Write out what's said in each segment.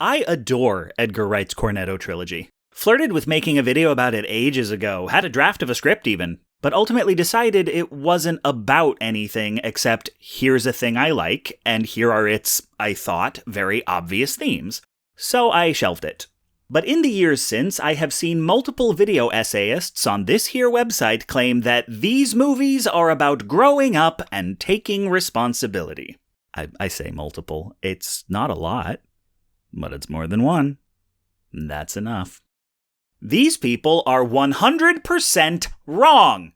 I adore Edgar Wright's Cornetto trilogy. Flirted with making a video about it ages ago, had a draft of a script even, but ultimately decided it wasn't about anything except here's a thing I like, and here are its, I thought, very obvious themes. So I shelved it. But in the years since, I have seen multiple video essayists on this here website claim that these movies are about growing up and taking responsibility. I say multiple. It's not a lot, but it's more than one. That's enough. These people are 100% wrong.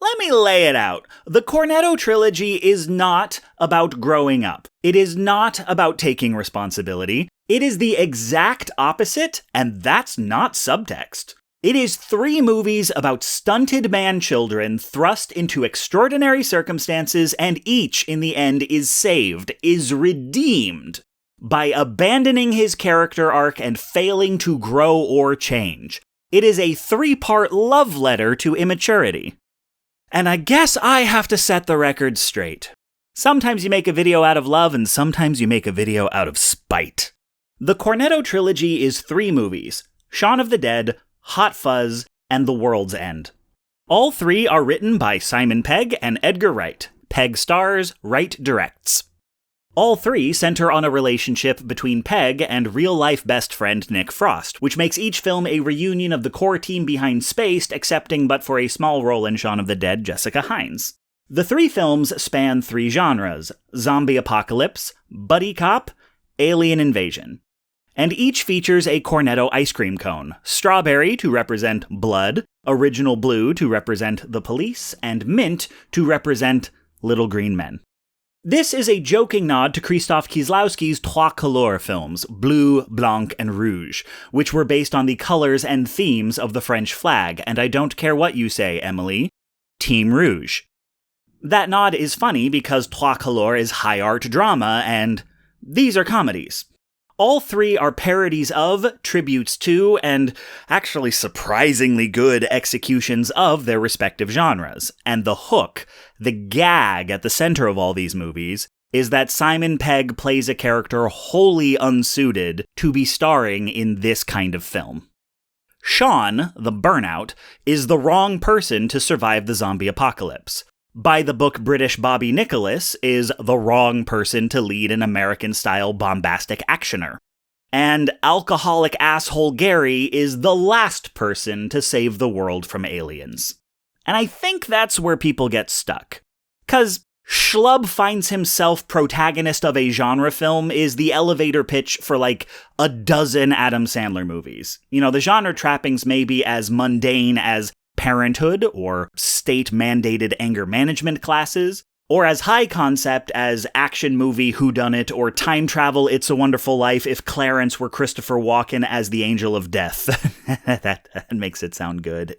Let me lay it out. The Cornetto trilogy is not about growing up. It is not about taking responsibility. It is the exact opposite, and that's not subtext. It is 3 movies about stunted man-children thrust into extraordinary circumstances, and each, in the end, is saved, is redeemed, by abandoning his character arc and failing to grow or change. It is a 3-part love letter to immaturity. And I guess I have to set the record straight. Sometimes you make a video out of love, and sometimes you make a video out of spite. The Cornetto trilogy is 3 movies: Shaun of the Dead, Hot Fuzz, and The World's End. All 3 are written by Simon Pegg and Edgar Wright. Pegg stars, Wright directs. All 3 center on a relationship between Pegg and real-life best friend Nick Frost, which makes each film a reunion of the core team behind Spaced, excepting but for a small role in Shaun of the Dead, Jessica Hines. The 3 films span 3 genres: zombie apocalypse, buddy cop, alien invasion. And each features a Cornetto ice cream cone: strawberry to represent blood, original blue to represent the police, and mint to represent little green men. This is a joking nod to Krzysztof Kieslowski's Trois Couleurs films, Bleu, Blanc, and Rouge, which were based on the colors and themes of the French flag, and I don't care what you say, Emily, Team Rouge. That nod is funny because Trois Couleurs is high art drama, and these are comedies. All 3 are parodies of, tributes to, and actually surprisingly good executions of their respective genres. And the hook, the gag at the center of all these movies, is that Simon Pegg plays a character wholly unsuited to be starring in this kind of film. Shaun, the burnout, is the wrong person to survive the zombie apocalypse. By the book British Bobby Nicholas is the wrong person to lead an American-style bombastic actioner. And alcoholic asshole Gary is the last person to save the world from aliens. And I think that's where people get stuck. 'Cause Schlub finds himself protagonist of a genre film is the elevator pitch for like a dozen Adam Sandler movies. You know, the genre trappings may be as mundane as Parenthood, or state-mandated anger management classes, or as high concept as action movie Whodunit or time travel It's a Wonderful Life if Clarence were Christopher Walken as the Angel of Death. that makes it sound good.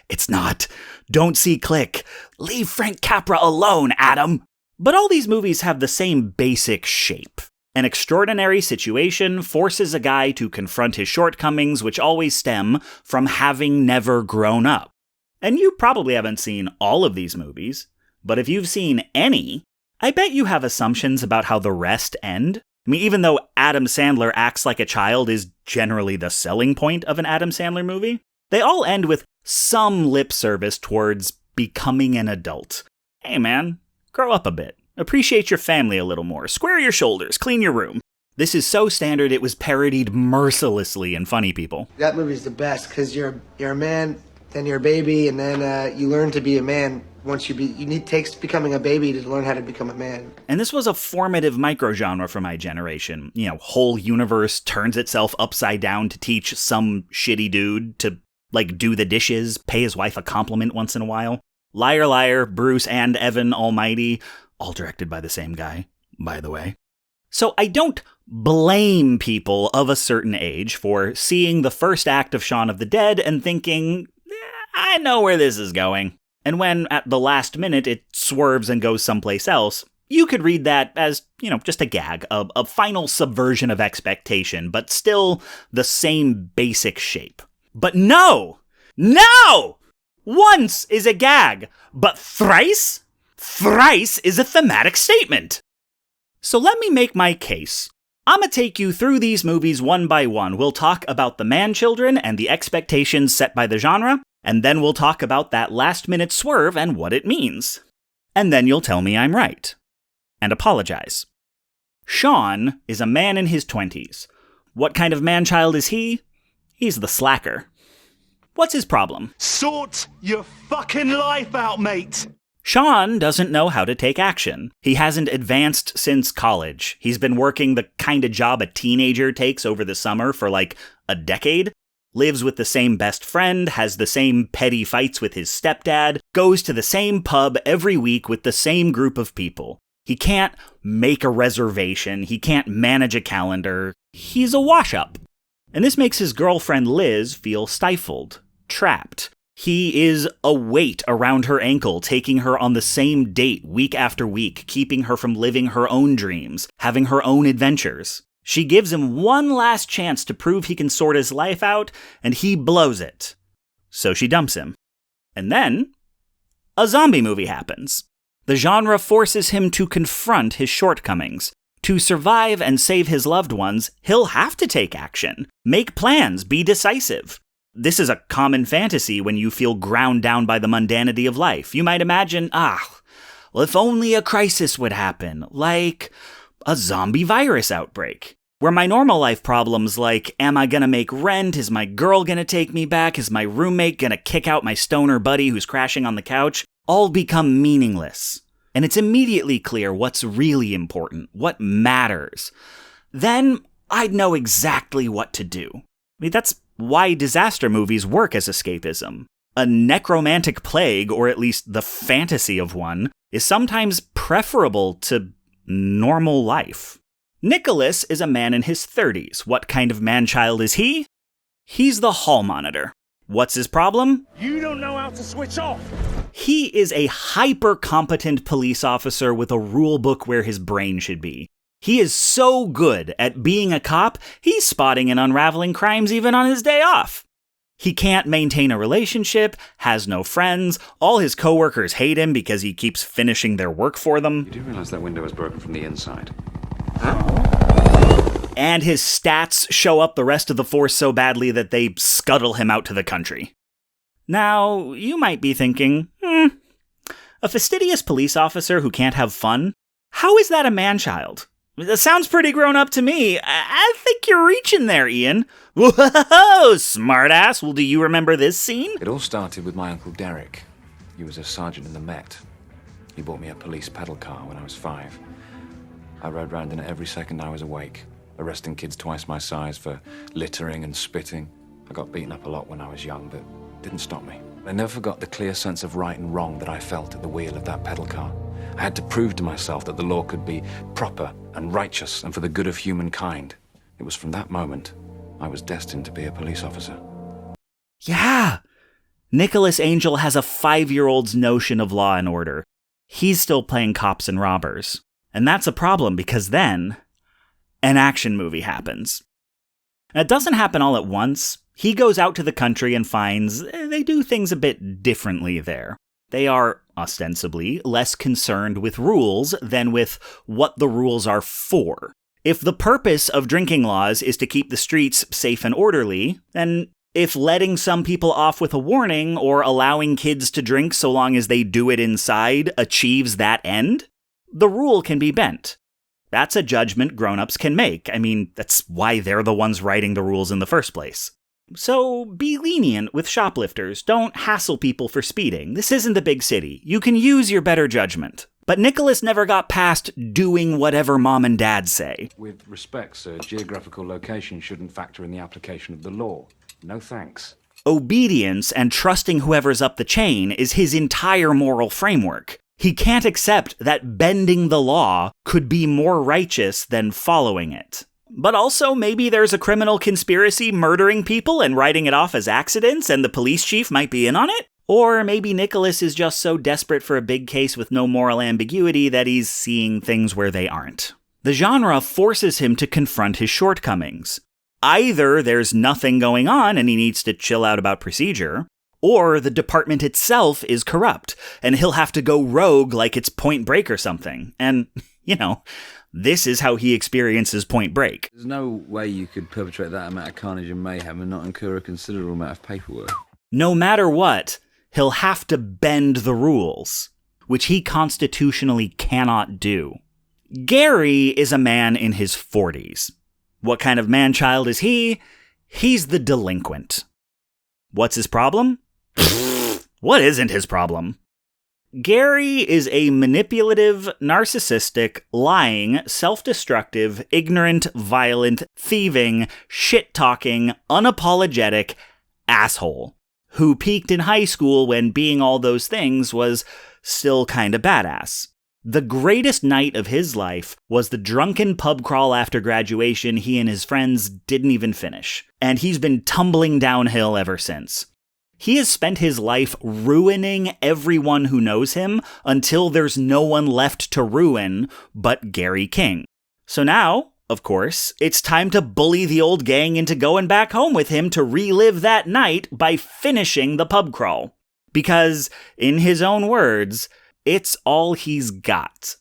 It's not. Don't see Click. Leave Frank Capra alone, Adam! But all these movies have the same basic shape. An extraordinary situation forces a guy to confront his shortcomings, which always stem from having never grown up. And you probably haven't seen all of these movies, but if you've seen any, I bet you have assumptions about how the rest end. I mean, even though Adam Sandler acts like a child is generally the selling point of an Adam Sandler movie, they all end with some lip service towards becoming an adult. Hey man, grow up a bit. Appreciate your family a little more. Square your shoulders. Clean your room. This is so standard it was parodied mercilessly in Funny People. That movie's the best because you're a man, then you're a baby, and then you learn to be a man. Once takes becoming a baby to learn how to become a man. And this was a formative microgenre for my generation. You know, whole universe turns itself upside down to teach some shitty dude to, like, do the dishes, pay his wife a compliment once in a while. Liar Liar, Bruce and Evan Almighty, all directed by the same guy, by the way. So I don't blame people of a certain age for seeing the first act of Shaun of the Dead and thinking, I know where this is going. And when, at the last minute, it swerves and goes someplace else, you could read that as, you know, just a gag, a final subversion of expectation, but still the same basic shape. But no! Once is a gag, but thrice? Thrice is a thematic statement. So let me make my case I'ma take you through these movies one by one. We'll talk about the man-children and the expectations set by the genre, and then we'll talk about that last-minute swerve and what it means. And then you'll tell me I'm right. And apologize. Sean is a man in his 20s. What kind of man-child is he? He's the slacker. What's his problem? Sort your fucking life out, mate! Sean doesn't know how to take action. He hasn't advanced since college. He's been working the kind of job a teenager takes over the summer for like a decade. Lives with the same best friend, has the same petty fights with his stepdad, goes to the same pub every week with the same group of people. He can't make a reservation. He can't manage a calendar. He's a wash-up. And this makes his girlfriend Liz feel stifled, trapped. He is a weight around her ankle, taking her on the same date week after week, keeping her from living her own dreams, having her own adventures. She gives him one last chance to prove he can sort his life out, and he blows it. So she dumps him. And then, a zombie movie happens. The genre forces him to confront his shortcomings. To survive and save his loved ones, he'll have to take action, make plans, be decisive. This is a common fantasy when you feel ground down by the mundanity of life. You might imagine, well, if only a crisis would happen, like a zombie virus outbreak, where my normal life problems like, am I gonna make rent? Is my girl gonna take me back? Is my roommate gonna kick out my stoner buddy who's crashing on the couch? All become meaningless. And it's immediately clear what's really important, what matters. Then I'd know exactly what to do. I mean, that's why disaster movies work as escapism. A necromantic plague, or at least the fantasy of one, is sometimes preferable to normal life. Nicholas is a man in his 30s. What kind of man-child is he? He's the hall monitor. What's his problem? You don't know how to switch off! He is a hyper-competent police officer with a rule book where his brain should be. He is so good at being a cop, he's spotting and unraveling crimes even on his day off. He can't maintain a relationship, has no friends, all his coworkers hate him because he keeps finishing their work for them. You do realize that window was broken from the inside? And his stats show up the rest of the force so badly that they scuttle him out to the country. Now, you might be thinking, a fastidious police officer who can't have fun? How is that a man-child? That sounds pretty grown up to me. I think you're reaching there, Ian. Whoa, smartass. Well, do you remember this scene? It all started with my Uncle Derek. He was a sergeant in the Met. He bought me a police pedal car when I was 5. I rode round in it every second I was awake, arresting kids twice my size for littering and spitting. I got beaten up a lot when I was young, but it didn't stop me. I never forgot the clear sense of right and wrong that I felt at the wheel of that pedal car. I had to prove to myself that the law could be proper and righteous and for the good of humankind. It was from that moment I was destined to be a police officer. Yeah. Nicholas Angel has a 5-year-old's notion of law and order. He's still playing cops and robbers. And that's a problem because then an action movie happens. And it doesn't happen all at once. He goes out to the country and finds they do things a bit differently there. They are, ostensibly, less concerned with rules than with what the rules are for. If the purpose of drinking laws is to keep the streets safe and orderly, then if letting some people off with a warning or allowing kids to drink so long as they do it inside achieves that end, the rule can be bent. That's a judgment grown-ups can make. I mean, that's why they're the ones writing the rules in the first place. So be lenient with shoplifters. Don't hassle people for speeding. This isn't the big city. You can use your better judgment. But Nicholas never got past doing whatever mom and dad say. With respect, sir, geographical location shouldn't factor in the application of the law. No thanks. Obedience and trusting whoever's up the chain is his entire moral framework. He can't accept that bending the law could be more righteous than following it. But also, maybe there's a criminal conspiracy murdering people and writing it off as accidents, and the police chief might be in on it? Or maybe Nicholas is just so desperate for a big case with no moral ambiguity that he's seeing things where they aren't. The genre forces him to confront his shortcomings. Either there's nothing going on and he needs to chill out about procedure, or the department itself is corrupt, and he'll have to go rogue like it's Point Break or something. And, This is how he experiences Point Break. There's no way you could perpetrate that amount of carnage and mayhem and not incur a considerable amount of paperwork. No matter what, he'll have to bend the rules, which he constitutionally cannot do. Gary is a man in his 40s. What kind of man-child is he? He's the delinquent. What's his problem? What isn't his problem? Gary is a manipulative, narcissistic, lying, self-destructive, ignorant, violent, thieving, shit-talking, unapologetic asshole who peaked in high school when being all those things was still kinda badass. The greatest night of his life was the drunken pub crawl after graduation he and his friends didn't even finish, and he's been tumbling downhill ever since. He has spent his life ruining everyone who knows him until there's no one left to ruin but Gary King. So now, of course, it's time to bully the old gang into going back home with him to relive that night by finishing the pub crawl. Because, in his own words, it's all he's got.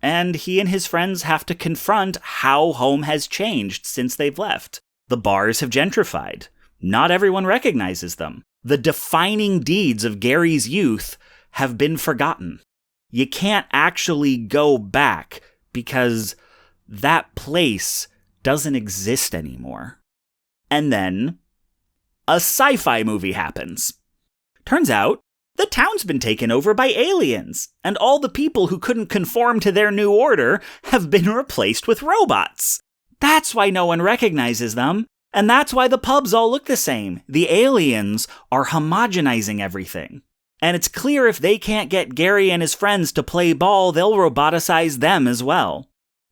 And he and his friends have to confront how home has changed since they've left. The bars have gentrified. Not everyone recognizes them. The defining deeds of Gary's youth have been forgotten. You can't actually go back because that place doesn't exist anymore. And then a sci-fi movie happens. Turns out, the town's been taken over by aliens, and all the people who couldn't conform to their new order have been replaced with robots. That's why no one recognizes them. And that's why the pubs all look the same. The aliens are homogenizing everything. And it's clear if they can't get Gary and his friends to play ball, they'll roboticize them as well.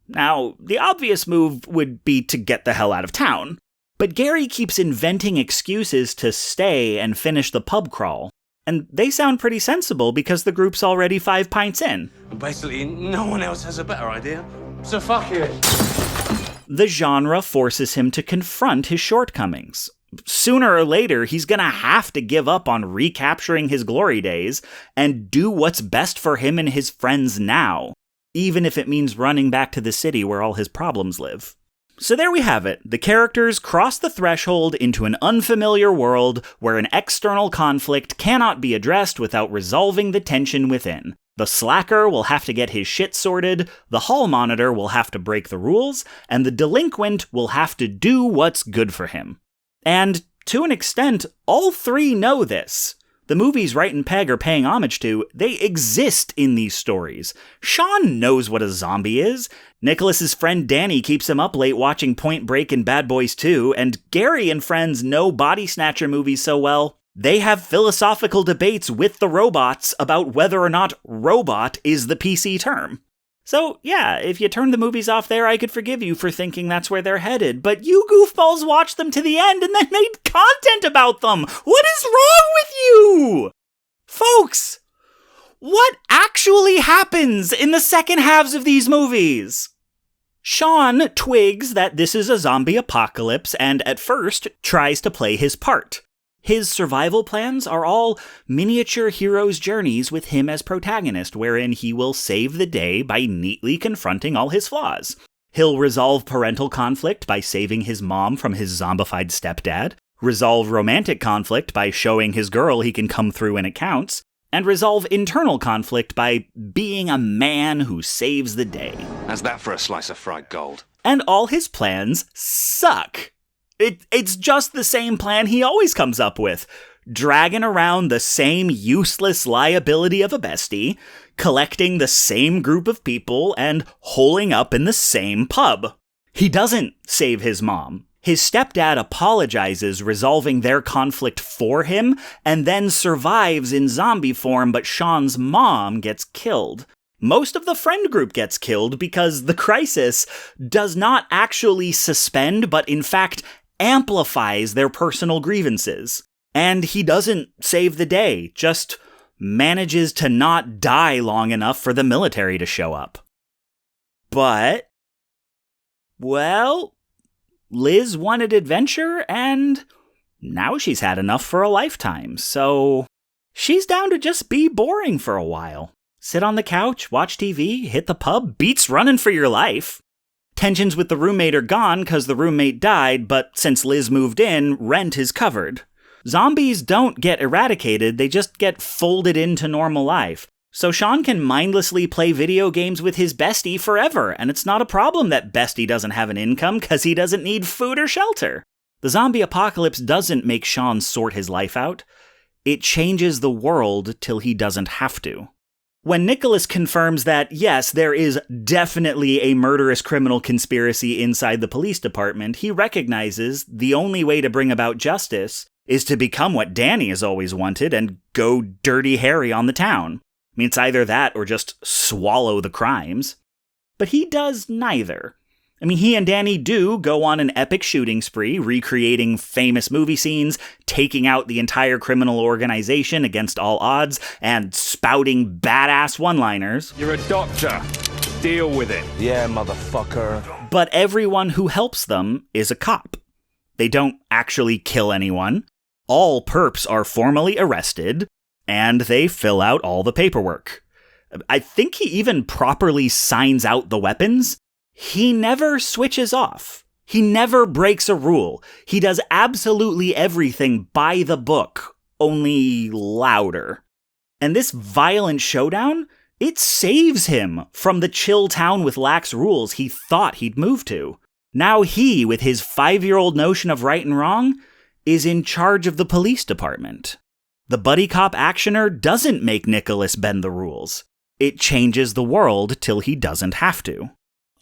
Now, the obvious move would be to get the hell out of town. But Gary keeps inventing excuses to stay and finish the pub crawl. And they sound pretty sensible because the group's already 5 pints in. Basically, no one else has a better idea, so fuck it. The genre forces him to confront his shortcomings. Sooner or later, he's gonna have to give up on recapturing his glory days and do what's best for him and his friends now, even if it means running back to the city where all his problems live. So there we have it. The characters cross the threshold into an unfamiliar world where an external conflict cannot be addressed without resolving the tension within. The slacker will have to get his shit sorted, the hall monitor will have to break the rules, and the delinquent will have to do what's good for him. And, to an extent, all three know this. The movies Wright and Pegg are paying homage to, they exist in these stories. Sean knows what a zombie is. Nicholas's friend Danny keeps him up late watching Point Break and Bad Boys 2, and Gary and friends know Body Snatcher movies so well, they have philosophical debates with the robots about whether or not robot is the PC term. So, yeah, if you turned the movies off there, I could forgive you for thinking that's where they're headed, but you goofballs watched them to the end and then made content about them! What is wrong with you? Folks, what actually happens in the second halves of these movies? Sean twigs that this is a zombie apocalypse and, at first, tries to play his part. His survival plans are all miniature hero's journeys with him as protagonist, wherein he will save the day by neatly confronting all his flaws. He'll resolve parental conflict by saving his mom from his zombified stepdad, resolve romantic conflict by showing his girl he can come through when it counts, and resolve internal conflict by being a man who saves the day. How's that for a slice of fried gold? And all his plans suck. It's just the same plan he always comes up with. Dragging around the same useless liability of a bestie, collecting the same group of people, and holing up in the same pub. He doesn't save his mom. His stepdad apologizes, resolving their conflict for him, and then survives in zombie form, but Sean's mom gets killed. Most of the friend group gets killed because the crisis does not actually suspend, but in fact amplifies their personal grievances. And he doesn't save the day, just manages to not die long enough for the military to show up. But, well, Liz wanted adventure, and now she's had enough for a lifetime, so she's down to just be boring for a while. Sit on the couch, watch TV, hit the pub, beats running for your life. Tensions with the roommate are gone because the roommate died, but since Liz moved in, rent is covered. Zombies don't get eradicated, they just get folded into normal life. So Sean can mindlessly play video games with his bestie forever, and it's not a problem that bestie doesn't have an income because he doesn't need food or shelter. The zombie apocalypse doesn't make Sean sort his life out. It changes the world till he doesn't have to. When Nicholas confirms that, yes, there is definitely a murderous criminal conspiracy inside the police department, he recognizes the only way to bring about justice is to become what Danny has always wanted and go Dirty Harry on the town. I mean, it's either that or just swallow the crimes. But he does neither. I mean, he and Danny do go on an epic shooting spree, recreating famous movie scenes, taking out the entire criminal organization against all odds, and spouting badass one-liners. You're a doctor. Deal with it. Yeah, motherfucker. But everyone who helps them is a cop. They don't actually kill anyone. All perps are formally arrested, and they fill out all the paperwork. I think he even properly signs out the weapons. He never switches off. He never breaks a rule. He does absolutely everything by the book, only louder. And this violent showdown, it saves him from the chill town with lax rules he thought he'd move to. Now he, with his 5-year-old notion of right and wrong, is in charge of the police department. The buddy cop actioner doesn't make Nicholas bend the rules. It changes the world till he doesn't have to.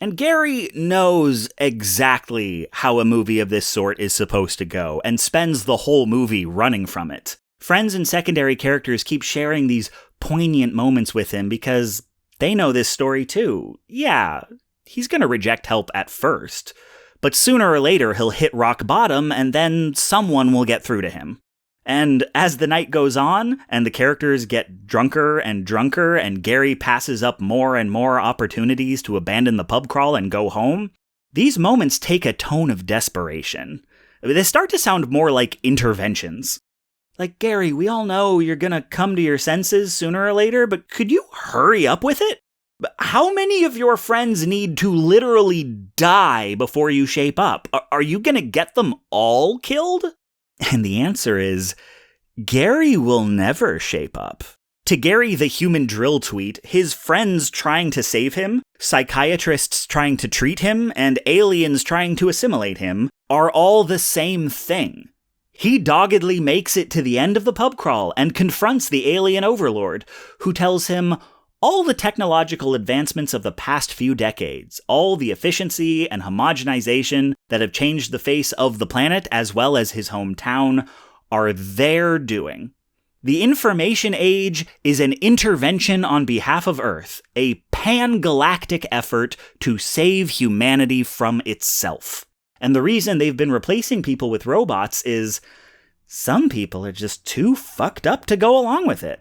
And Gary knows exactly how a movie of this sort is supposed to go, and spends the whole movie running from it. Friends and secondary characters keep sharing these poignant moments with him because they know this story too. Yeah, he's gonna reject help at first, but sooner or later he'll hit rock bottom and then someone will get through to him. And as the night goes on, and the characters get drunker and Gary passes up more and more opportunities to abandon the pub crawl and go home, these moments take a tone of desperation. They start to sound more like interventions. Like, Gary, we all know you're gonna come to your senses sooner or later, but could you hurry up with it? How many of your friends need to literally die before you shape up? Are you gonna get them all killed? And the answer is, Gary will never shape up. To Gary the human drill tweet, his friends trying to save him, psychiatrists trying to treat him, and aliens trying to assimilate him are all the same thing. He doggedly makes it to the end of the pub crawl and confronts the alien overlord, who tells him all the technological advancements of the past few decades, all the efficiency and homogenization that have changed the face of the planet as well as his hometown, are their doing. The information age is an intervention on behalf of Earth, a pan-galactic effort to save humanity from itself. And the reason they've been replacing people with robots is some people are just too fucked up to go along with it.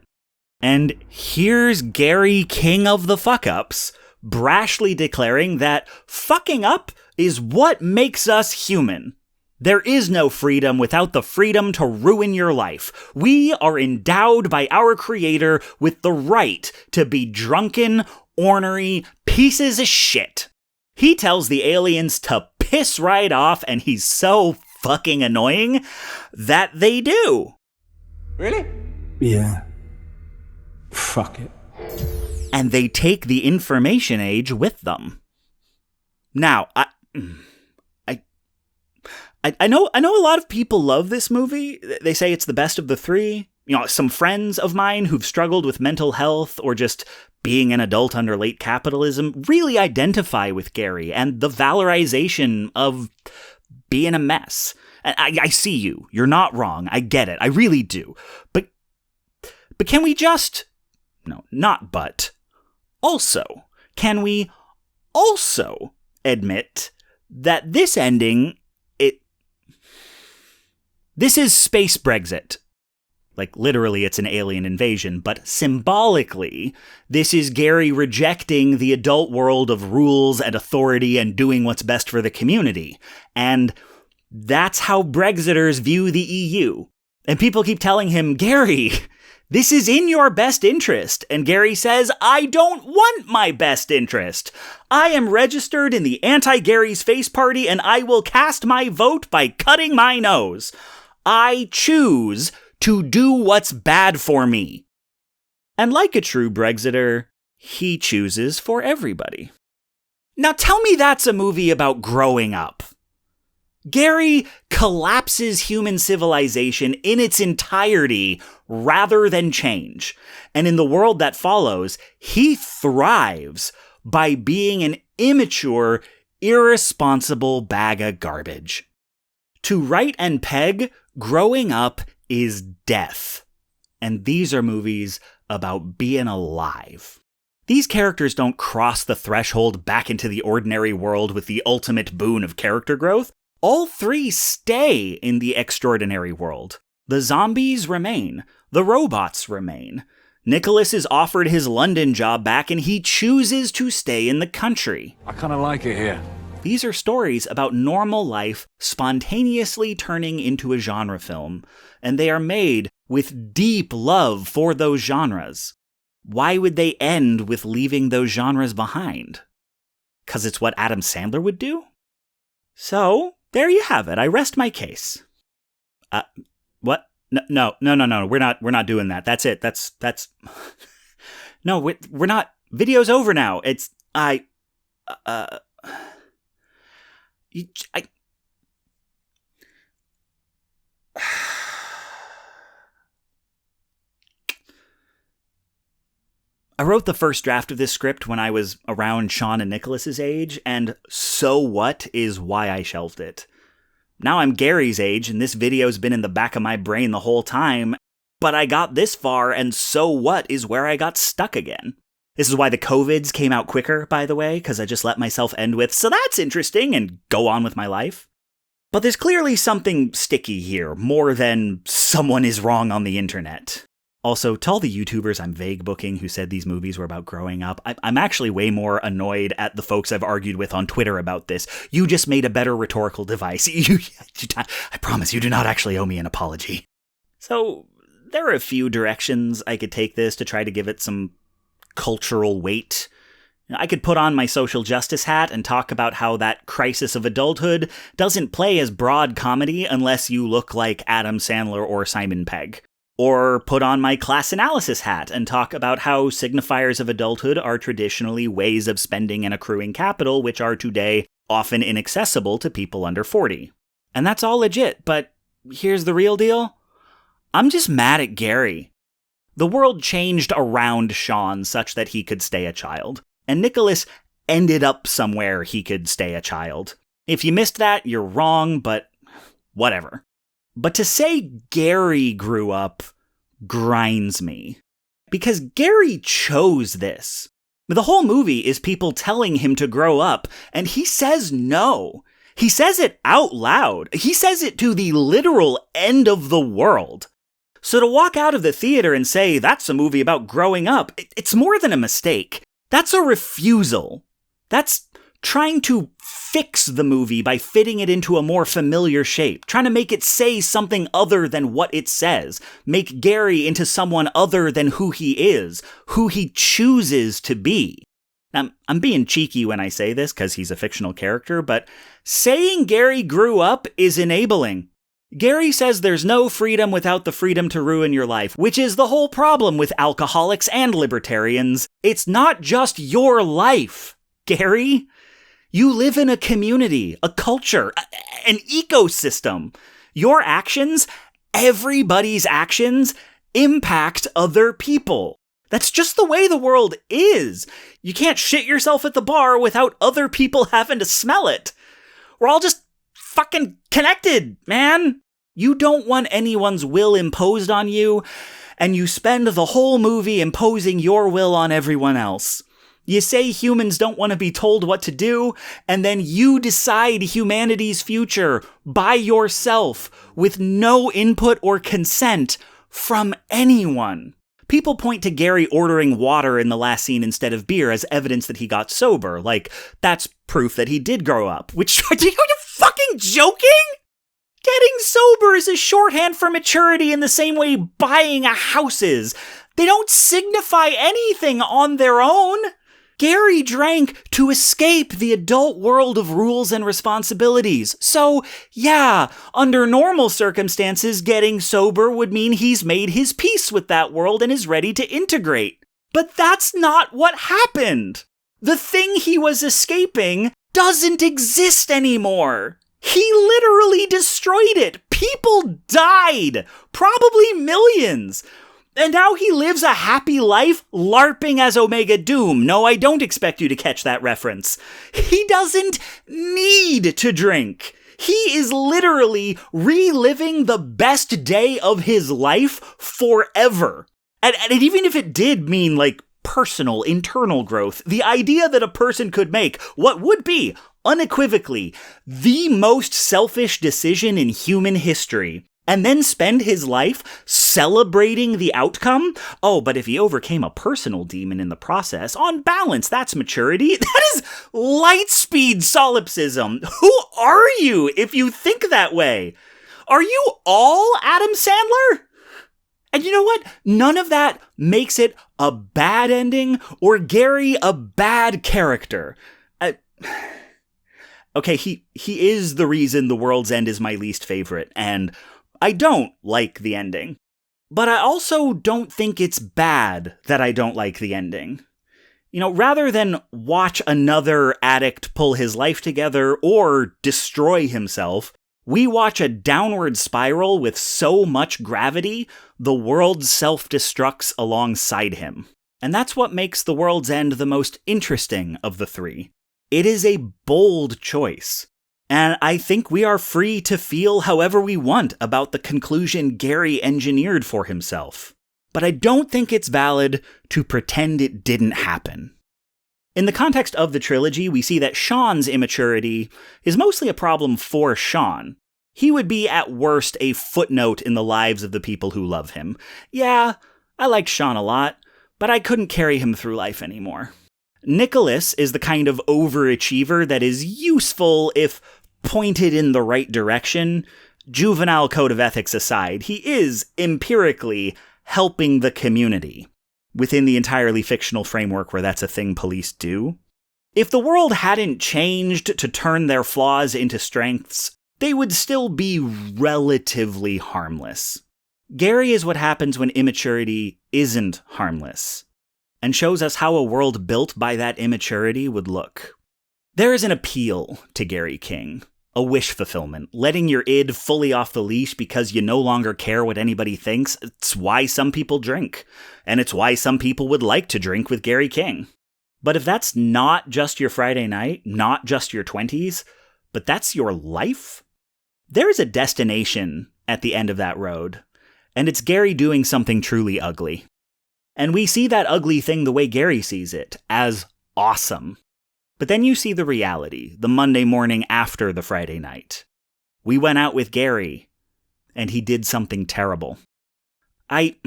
And here's Gary, king of the fuck-ups, brashly declaring that fucking up is what makes us human. There is no freedom without the freedom to ruin your life. We are endowed by our creator with the right to be drunken, ornery pieces of shit. He tells the aliens to piss right off, and he's so fucking annoying that they do. Really? Yeah. Fuck it. And they take the information age with them. Now, I know a lot of people love this movie. They say it's the best of the three. You know, some friends of mine who've struggled with mental health or just being an adult under late capitalism really identify with Gary and the valorization of being a mess. And I see you. You're not wrong. I get it. I really do. But can we just... No, not but. Also, can we also admit that this ending, this is space Brexit. Like, literally, it's an alien invasion, but symbolically, this is Gary rejecting the adult world of rules and authority and doing what's best for the community. And that's how Brexiters view the EU. And people keep telling him, Gary, This is in your best interest. And Gary says, I don't want my best interest. I am registered in the Anti-Gary's Face Party, and I will cast my vote by cutting my nose. I choose to do what's bad for me. And like a true Brexiter, he chooses for everybody. Now tell me that's a movie about growing up. Gary collapses human civilization in its entirety rather than change. And in the world that follows, he thrives by being an immature, irresponsible bag of garbage. To Wright and Peg, growing up is death. And these are movies about being alive. These characters don't cross the threshold back into the ordinary world with the ultimate boon of character growth. All three stay in the extraordinary world. The zombies remain. The robots remain. Nicholas is offered his London job back and he chooses to stay in the country. I kind of like it here. These are stories about normal life spontaneously turning into a genre film, and they are made with deep love for those genres. Why would they end with leaving those genres behind? 'Cause it's what Adam Sandler would do? So, there you have it. I rest my case. What? No. We're not doing that. That's it. That's. No, we're not. Video's over now. I wrote the first draft of this script when I was around Sean and Nicholas's age, and so what is why I shelved it. Now I'm Gary's age, and this video's been in the back of my brain the whole time, but I got this far, and so what is where I got stuck again. This is why the COVIDs came out quicker, by the way, because I just let myself end with, so that's interesting, and go on with my life. But there's clearly something sticky here, more than someone is wrong on the internet. Also, to all the YouTubers I'm vague booking who said these movies were about growing up, I'm actually way more annoyed at the folks I've argued with on Twitter about this. You just made a better rhetorical device. I promise you do not actually owe me an apology. So, there are a few directions I could take this to try to give it some cultural weight. I could put on my social justice hat and talk about how that crisis of adulthood doesn't play as broad comedy unless you look like Adam Sandler or Simon Pegg. Or put on my class analysis hat and talk about how signifiers of adulthood are traditionally ways of spending and accruing capital which are today often inaccessible to people under 40. And that's all legit, but here's the real deal. I'm just mad at Gary. The world changed around Sean such that he could stay a child, and Nicholas ended up somewhere he could stay a child. If you missed that, you're wrong, but whatever. But to say Gary grew up grinds me. Because Gary chose this. The whole movie is people telling him to grow up, and he says no. He says it out loud. He says it to the literal end of the world. So to walk out of the theater and say, that's a movie about growing up, it's more than a mistake. That's a refusal. That's trying to fix the movie by fitting it into a more familiar shape, trying to make it say something other than what it says, make Gary into someone other than who he is, who he chooses to be. Now, I'm being cheeky when I say this because he's a fictional character, but saying Gary grew up is enabling. Gary says there's no freedom without the freedom to ruin your life, which is the whole problem with alcoholics and libertarians. It's not just your life, Gary. You live in a community, a culture, an ecosystem. Your actions, everybody's actions, impact other people. That's just the way the world is. You can't shit yourself at the bar without other people having to smell it. We're all just fucking connected, man. You don't want anyone's will imposed on you, and you spend the whole movie imposing your will on everyone else. You say humans don't want to be told what to do, and then you decide humanity's future by yourself with no input or consent from anyone. People point to Gary ordering water in the last scene instead of beer as evidence that he got sober, like that's proof that he did grow up, which, are you fucking joking? Getting sober Sober is a shorthand for maturity in the same way buying a house is. They don't signify anything on their own. Gary drank to escape the adult world of rules and responsibilities. So, yeah, under normal circumstances, getting sober would mean he's made his peace with that world and is ready to integrate. But that's not what happened. The thing he was escaping doesn't exist anymore. He literally destroyed it. People died. Probably millions. And now he lives a happy life LARPing as Omega Doom. No, I don't expect you to catch that reference. He doesn't need to drink. He is literally reliving the best day of his life forever. And even if it did mean, like, personal, internal growth, the idea that a person could make what would be, unequivocally, the most selfish decision in human history, and then spend his life celebrating the outcome? Oh, but if he overcame a personal demon in the process, on balance, that's maturity. That is light speed solipsism. Who are you if you think that way? Are you all Adam Sandler? And you know what? None of that makes it a bad ending or Gary a bad character. Okay, he is the reason The World's End is my least favorite, and I don't like the ending. But I also don't think it's bad that I don't like the ending. You know, rather than watch another addict pull his life together or destroy himself, we watch a downward spiral with so much gravity, the world self-destructs alongside him. And that's what makes The World's End the most interesting of the three. It is a bold choice. And I think we are free to feel however we want about the conclusion Gary engineered for himself. But I don't think it's valid to pretend it didn't happen. In the context of the trilogy, we see that Sean's immaturity is mostly a problem for Sean. He would be at worst a footnote in the lives of the people who love him. Yeah, I liked Sean a lot, but I couldn't carry him through life anymore. Nicholas is the kind of overachiever that is useful if pointed in the right direction. Juvenile code of ethics aside, he is empirically helping the community within the entirely fictional framework where that's a thing police do. If the world hadn't changed to turn their flaws into strengths, they would still be relatively harmless. Gary is what happens when immaturity isn't harmless, and shows us how a world built by that immaturity would look. There is an appeal to Gary King, a wish fulfillment, letting your id fully off the leash because you no longer care what anybody thinks. It's why some people drink, and it's why some people would like to drink with Gary King. But if that's not just your Friday night, not just your 20s, but that's your life, there is a destination at the end of that road, and it's Gary doing something truly ugly. And we see that ugly thing the way Gary sees it, as awesome. But then you see the reality, the Monday morning after the Friday night. We went out with Gary, and he did something terrible. I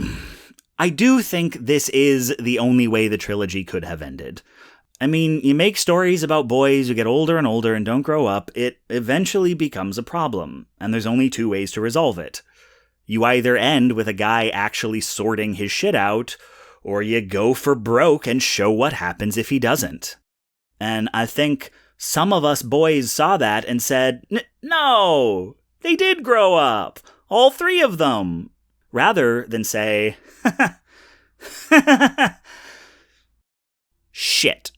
do think this is the only way the trilogy could have ended. I mean, you make stories about boys who get older and older and don't grow up, it eventually becomes a problem, and there's only two ways to resolve it. You either end with a guy actually sorting his shit out, or you go for broke and show what happens if he doesn't. And I think some of us boys saw that and said, no, they did grow up, all three of them, rather than say, shit.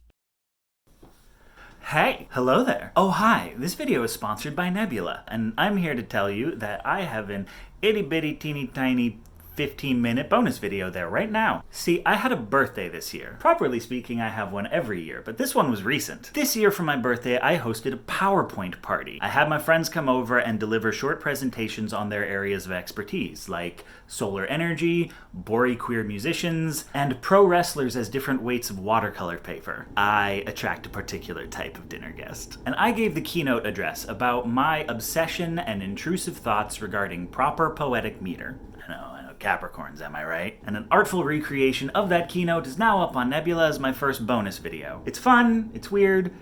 Hey, hello there. Oh, hi. This video is sponsored by Nebula, and I'm here to tell you that I have an itty-bitty teeny-tiny 15-minute bonus video there right now. See, I had a birthday this year. Properly speaking, I have one every year, but this one was recent. This year for my birthday, I hosted a PowerPoint party. I had my friends come over and deliver short presentations on their areas of expertise, like solar energy, queer musicians, and pro wrestlers as different weights of watercolor paper. I attract a particular type of dinner guest. And I gave the keynote address about my obsession and intrusive thoughts regarding proper poetic meter. I know, Capricorns, am I right? And an artful recreation of that keynote is now up on Nebula as my first bonus video. It's fun, it's weird,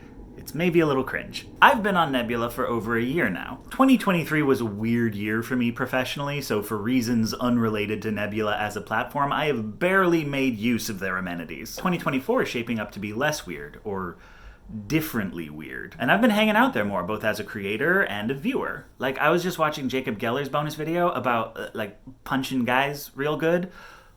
It's maybe a little cringe. I've been on Nebula for over a year now. 2023 was a weird year for me professionally, so for reasons unrelated to Nebula as a platform, I have barely made use of their amenities. 2024 is shaping up to be less weird, or differently weird. And I've been hanging out there more, both as a creator and a viewer. Like, I was just watching Jacob Geller's bonus video about, punching guys real good.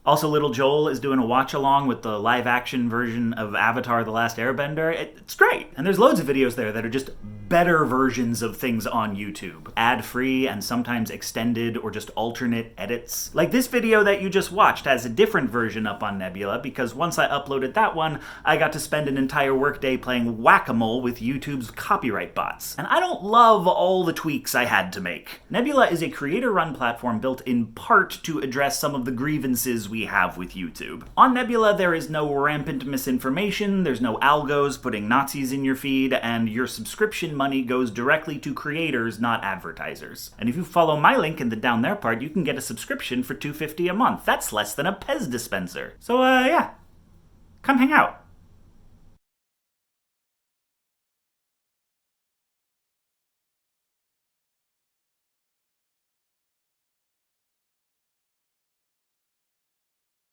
Also, Little Joel is doing a watch-along with the live-action version of Avatar: The Last Airbender. It's great! And there's loads of videos there that are just better versions of things on YouTube. Ad-free and sometimes extended or just alternate edits. Like this video that you just watched has a different version up on Nebula because once I uploaded that one, I got to spend an entire workday playing whack-a-mole with YouTube's copyright bots. And I don't love all the tweaks I had to make. Nebula is a creator-run platform built in part to address some of the grievances we have with YouTube. On Nebula, there is no rampant misinformation, there's no algos putting Nazis in your feed, and your subscription money goes directly to creators, not advertisers. And if you follow my link in the down there part, you can get a subscription for $2.50 a month. That's less than a Pez dispenser. So, yeah. Come hang out.